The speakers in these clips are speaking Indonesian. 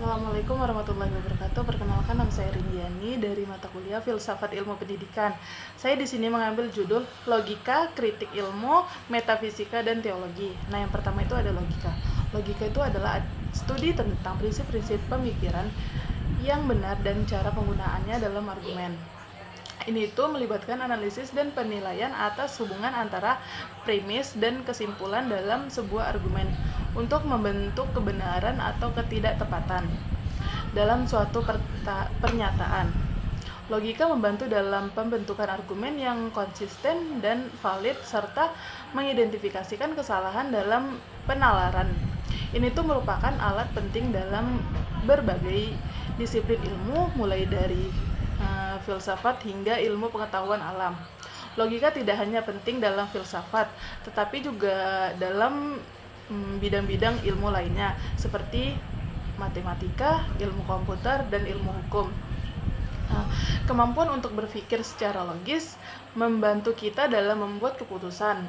Assalamualaikum warahmatullahi wabarakatuh. Perkenalkan, nama saya Rindiani dari mata kuliah Filsafat Ilmu Pendidikan. Saya di sini mengambil judul Logika, Kritik Ilmu, Metafisika, dan Teologi. Nah, yang pertama itu ada logika. Logika itu adalah studi tentang prinsip-prinsip pemikiran yang benar dan cara penggunaannya dalam argumen. Ini itu melibatkan analisis dan penilaian atas hubungan antara premis dan kesimpulan dalam sebuah argumen untuk membentuk kebenaran atau ketidaktepatan dalam suatu pernyataan. Logika membantu dalam pembentukan argumen yang konsisten dan valid serta mengidentifikasikan kesalahan dalam penalaran. Ini tuh merupakan alat penting dalam berbagai disiplin ilmu, mulai dari filsafat hingga ilmu pengetahuan alam. Logika tidak hanya penting dalam filsafat, tetapi juga dalam bidang-bidang ilmu lainnya seperti matematika, ilmu komputer, dan ilmu hukum. Kemampuan untuk berpikir secara logis membantu kita dalam membuat keputusan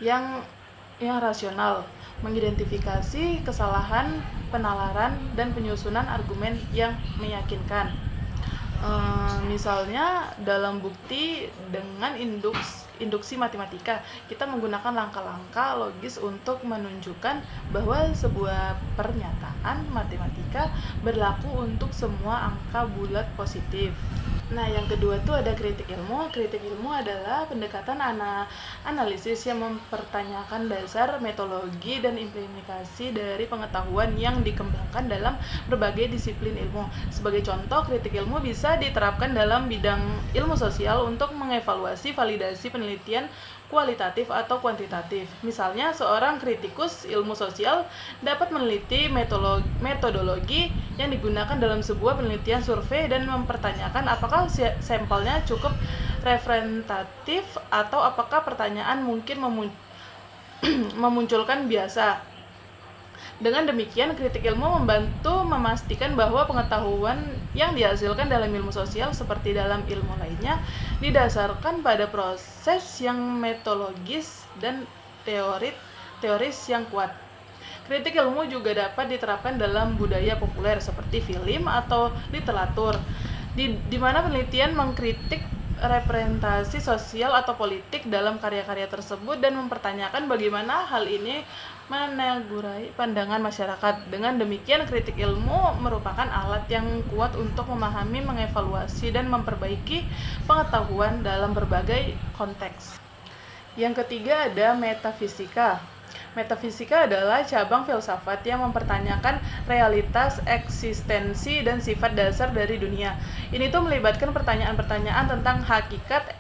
yang rasional, mengidentifikasi kesalahan penalaran dan penyusunan argumen yang meyakinkan. Misalnya dalam bukti dengan induksi matematika, kita menggunakan langkah-langkah logis untuk menunjukkan bahwa sebuah pernyataan matematika berlaku untuk semua angka bulat positif. Nah, yang kedua tuh ada kritik ilmu. Kritik ilmu adalah pendekatan analisis yang mempertanyakan dasar metodologi dan implementasi dari pengetahuan yang dikembangkan dalam berbagai disiplin ilmu. Sebagai contoh, kritik ilmu bisa diterapkan dalam bidang ilmu sosial untuk mengevaluasi validasi penelitian kualitatif atau kuantitatif. Misalnya, seorang kritikus ilmu sosial dapat meneliti metodologi yang digunakan dalam sebuah penelitian survei dan mempertanyakan apakah sampelnya cukup representatif atau apakah pertanyaan mungkin memunculkan biasa. Dengan demikian, kritik ilmu membantu memastikan bahwa pengetahuan yang dihasilkan dalam ilmu sosial seperti dalam ilmu lainnya didasarkan pada proses yang metodologis dan teoris yang kuat. Kritik ilmu juga dapat diterapkan dalam budaya populer seperti film atau literatur, di mana penelitian mengkritik representasi sosial atau politik dalam karya-karya tersebut dan mempertanyakan bagaimana hal ini menegurai pandangan masyarakat. Dengan demikian, kritik ilmu merupakan alat yang kuat untuk memahami, mengevaluasi, dan memperbaiki pengetahuan dalam berbagai konteks. Yang ketiga ada metafisika. Metafisika adalah cabang filsafat yang mempertanyakan realitas, eksistensi, dan sifat dasar dari dunia. Ini tuh melibatkan pertanyaan-pertanyaan tentang hakikat,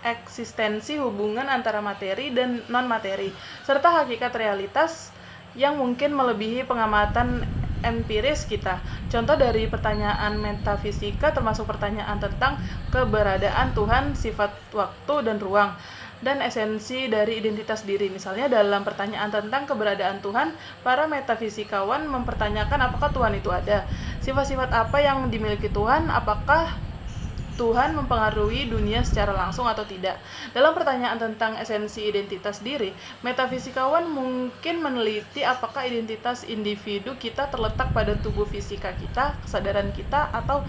eksistensi, hubungan antara materi dan non-materi, serta hakikat realitas yang mungkin melebihi pengamatan empiris kita. Contoh dari pertanyaan metafisika termasuk pertanyaan tentang keberadaan Tuhan, sifat waktu dan ruang, dan esensi dari identitas diri. Misalnya dalam pertanyaan tentang keberadaan Tuhan, para metafisikawan mempertanyakan apakah Tuhan itu ada, sifat-sifat apa yang dimiliki Tuhan, apakah Tuhan mempengaruhi dunia secara langsung atau tidak. Dalam pertanyaan tentang esensi identitas diri, metafisikawan mungkin meneliti apakah identitas individu kita terletak pada tubuh fisika kita, kesadaran kita, atau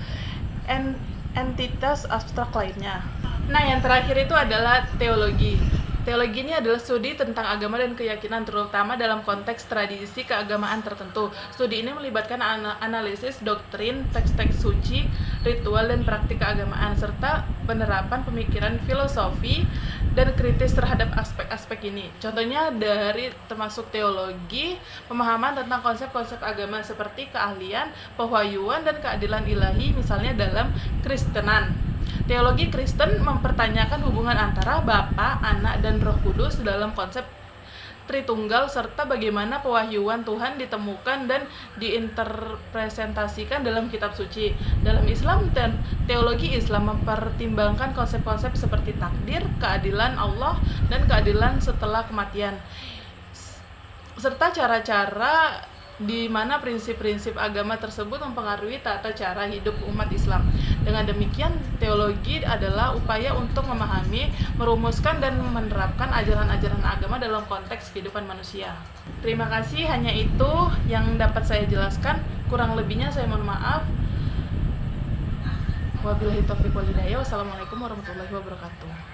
entitas abstrak lainnya. Nah, yang terakhir itu adalah teologi. Teologi ini adalah studi tentang agama dan keyakinan, terutama dalam konteks tradisi keagamaan tertentu. Studi ini melibatkan analisis doktrin, teks-teks suci, ritual, dan praktik keagamaan, serta penerapan pemikiran filosofi dan kritis terhadap aspek-aspek ini. Contohnya termasuk teologi, pemahaman tentang konsep-konsep agama seperti keahlian, pewahyuan, dan keadilan ilahi, misalnya dalam Kristenan. Teologi Kristen mempertanyakan hubungan antara Bapa, Anak, dan Roh Kudus dalam konsep Tritunggal, serta bagaimana pewahyuan Tuhan ditemukan dan diinterpresentasikan dalam kitab suci. Dalam Islam dan teologi Islam mempertimbangkan konsep-konsep seperti takdir, keadilan Allah, dan keadilan setelah kematian, serta cara-cara di mana prinsip-prinsip agama tersebut mempengaruhi tata cara hidup umat Islam. Dengan demikian, teologi adalah upaya untuk memahami, merumuskan, dan menerapkan ajaran-ajaran agama dalam konteks kehidupan manusia. Terima kasih, hanya itu yang dapat saya jelaskan. Kurang lebihnya saya mohon maaf. Wabillahi taufiq wal hidayah. Wassalamualaikum warahmatullahi wabarakatuh.